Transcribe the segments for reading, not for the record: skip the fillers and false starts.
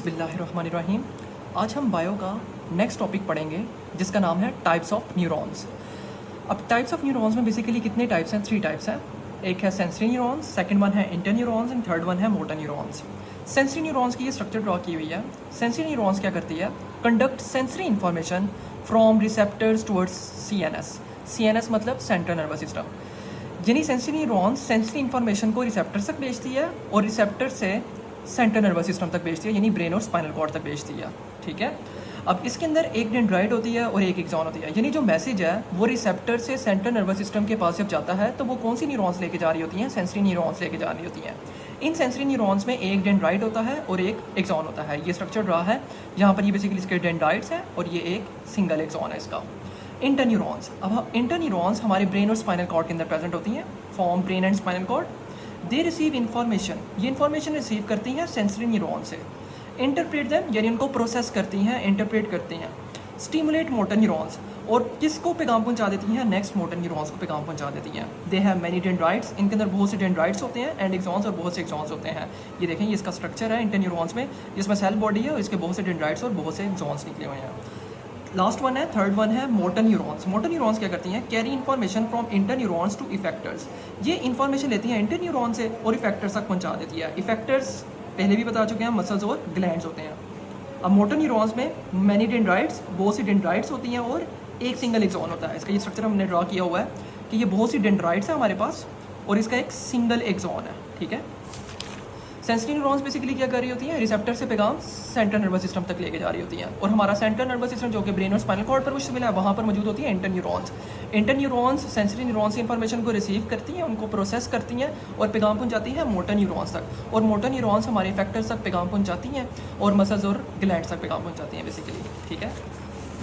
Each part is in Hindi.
बिस्मिल्लाहिर्रहमानिर्रहीम। आज हम बायो का नेक्स्ट टॉपिक पढ़ेंगे जिसका नाम है टाइप्स ऑफ न्यूरॉन्स। अब टाइप्स ऑफ न्यूरॉन्स में बेसिकली कितने टाइप्स हैं? 3 टाइप्स हैं। एक है सेंसरी न्यूरॉन्स, सेकंड वन है इंटरन्यूरॉन्स एंड थर्ड वन है मोटर न्यूरॉन्स। सेंसरी न्यूरॉन्स की ये स्ट्रक्चर ड्रॉ की हुई है। सेंसरी न्यूरॉन्स क्या करती है? Conduct sensory information from receptors towards CNS. CNS मतलब सेंट्रल नर्वस सिस्टम। यानी सेंसरी न्यूरॉन्स सेंसरी इन्फॉर्मेशन को रिसेप्टर तक भेजती है और रिसेप्टर से सेंट्रल नर्वस सिस्टम तक भेजती है, यानी ब्रेन और स्पाइनल कॉर्ड तक भेजती है। ठीक है। अब इसके अंदर एक डेंड्राइट होती है और एक एक्सॉन होती है। यानी जो मैसेज है वो रिसेप्टर से सेंट्रल नर्वस सिस्टम के पास जब जाता है तो वो कौन सी न्यूरॉन्स लेके जा रही होती हैं? सेंसरी न्यूरॉन्स लेके जा रही होती हैं। इन सेंसरी न्यूरॉन्स में एक डेंड्राइट होता है और एक एक्सॉन होता है। ये स्ट्रक्चर रहा है यहाँ पर। ये बेसिकली इसके डेंड्राइट्स हैं और ये एक सिंगल एक्सॉन है इसका। इंटरन्यूरॉन्स। अब इंटरन्यूरॉन्स हमारे ब्रेन और स्पाइनल कॉर्ड के अंदर प्रेजेंट होती हैं, form brain and spinal cord. They receive information. ये इन्फॉर्मेशन रिसीव करती हैं सेंसरी न्यूरॉन से। इंटरप्रेट देम, यानी उनको प्रोसेस करती हैं, इंटरप्रेट करती हैं। स्टिमुलेट मोटर न्यूरॉन्स, और किसको पैगाम पहुंचा देती हैं? नेक्स्ट मोटर न्यूरॉन्स को पैगाम पहुंचा देती हैं। They have many dendrites. इनके अंदर बहुत से डेंड्राइट्स होते हैं एंड एक्सॉन्स, और बहुत से एक्सॉन्स होते हैं। ये देखें, ये इसका स्ट्रक्चर है इंटरन्यूरॉन्स में, जिसमें सेल बॉडी है और इसके बहुत से डेंड्राइट्स और बहुत से एक्सॉन्स निकले हुए हैं। लास्ट वन है, थर्ड वन है मोटर न्यूरॉन्स। मोटर न्यूरॉन्स क्या करती हैं? Carry information from inter neurons to effectors. ये इन्फॉर्मेशन लेती हैं इंटर न्यूरॉन से और इफेक्टर्स तक पहुंचा देती है। इफेक्टर्स पहले भी बता चुके हैं, मसल्स और ग्लैंड्स होते हैं। अब मोटर न्यूरॉन्स में मैनी डेंड्राइट्स, बहुत सी डेंड्राइट्स होती हैं और एक सिंगल एक्सॉन होता है। इसका ये स्ट्रक्चर हमने ड्रॉ किया हुआ है कि ये बहुत सी डेंड्राइट्स है हमारे पास और इसका एक सिंगल एक्सॉन है। ठीक है। सेंसरी न्यूरॉन्स बेसिकली क्या कर रही होती हैं? रिसेप्टर से पैगाम सेंट्रल नर्वस सिस्टम तक लेके जा रही होती हैं। और हमारा सेंट्रल नर्वस सिस्टम जो कि ब्रेन और स्पाइनल कॉर्ड पर मुश्तमिल है, वहाँ पर मौजूद होती है inter neurons. Inter neurons sensory neurons की इन्फॉर्मेशन को रिसीव करती हैं, उनको प्रोसेस करती हैं और पैगाम पहुँचाती हैं मोटर न्यूरॉन्स तक। और मोटर न्यूरॉन्स हमारे इफेक्टर्स तक पैगाम पहुँचाती हैं और मसल्स और ग्लैंड्स तक पैगाम पहुँचाती हैं बेसिकली। ठीक है।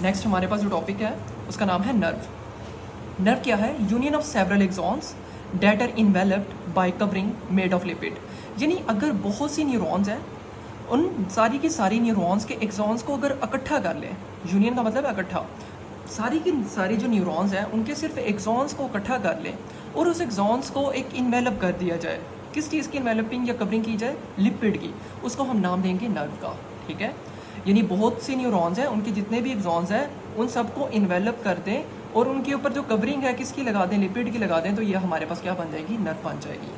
नेक्स्ट हमारे पास जो टॉपिक है उसका नाम है नर्व। नर्व क्या है? Union of several axons that are enveloped by covering made of lipid. यानी अगर बहुत सी न्यूरॉन्स हैं, उन सारी की सारी न्यूरॉन्स के एक्सॉन्स को अगर इकट्ठा कर लें, यूनियन का मतलब इकट्ठा, सारी की सारी जो न्यूरॉन्स हैं उनके सिर्फ एक्सॉन्स को इकट्ठा कर लें और उस एक्सॉन्स को एक इन्वेलप कर दिया जाए। किस चीज़ की इन्वेलपिंग या कवरिंग की जाए? लिपिड की। उसको हम नाम देंगे नर्व का। ठीक है। यानी बहुत सी न्यूरॉन्स हैं, उनके जितने भी एक्सॉन्स हैं उन सबको इन्वेलप कर दें और उनके ऊपर जो कवरिंग है किसकी लगा दें? लिपिड की लगा दें, तो ये हमारे पास क्या बन जाएगी? नर्व बन जाएगी।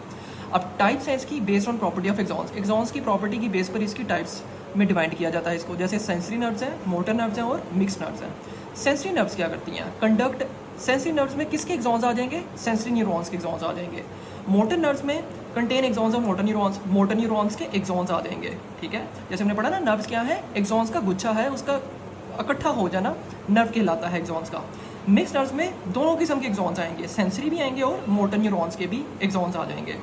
अब टाइप्स है इसकी based on property of axons. Axons की प्रॉपर्टी की बेस पर इसकी टाइप्स में डिवाइड किया जाता है इसको। जैसे सेंसरी नर्व्स हैं, मोटर नर्व्स हैं और मिक्स नर्व्स हैं। सेंसरी नर्व्स क्या करती हैं? कंडक्ट। सेंसरी नर्व्स में किसके एक्सॉन्स आ जाएंगे? सेंसरी न्यूरॉन्स के एक्सॉन्स आ जाएंगे। मोटर नर्व्स में contain axons of motor neurons, motor neurons के एक्सॉन्स आ जाएंगे। ठीक है। जैसे हमने पढ़ा ना, नर्व्स क्या है? एक्सॉन्स का गुच्छा है, उसका इकट्ठा हो जाना नर्व कहलाता है एक्सॉन्स का। मिक्स नर्व्स में दोनों किस्म के एक्सॉन्स आएंगे, सेंसरी भी आएंगे और मोटर न्यूरॉन्स के भी एक्सॉन्स आ जाएंगे।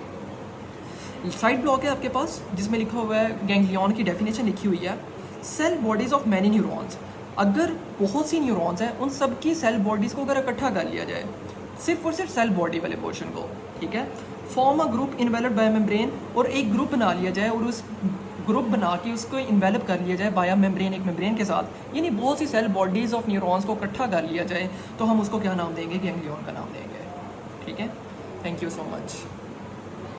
साइड ब्लॉक है आपके पास जिसमें लिखा हुआ है, गैंग्लियन की डेफिनेशन लिखी हुई है। Cell bodies of many neurons. अगर बहुत सी न्यूरॉन्स हैं, उन सब की सेल बॉडीज़ को अगर इकट्ठा कर लिया जाए, सिर्फ और सिर्फ सेल बॉडी वाले पोर्शन को, ठीक है, form a group enveloped bye membrane, और एक ग्रुप बना लिया जाए और उस ग्रुप बना के उसको इन्वेलप कर लिया जाए बाया मेम्ब्रेन, एक मेम्ब्रेन के साथ, यानी बहुत सी सेल बॉडीज़ ऑफ न्यूरॉन्स को इकट्ठा कर लिया जाए, तो हम उसको क्या नाम देंगे? गैंग्लियन का नाम देंगे। ठीक है। Thank you so much.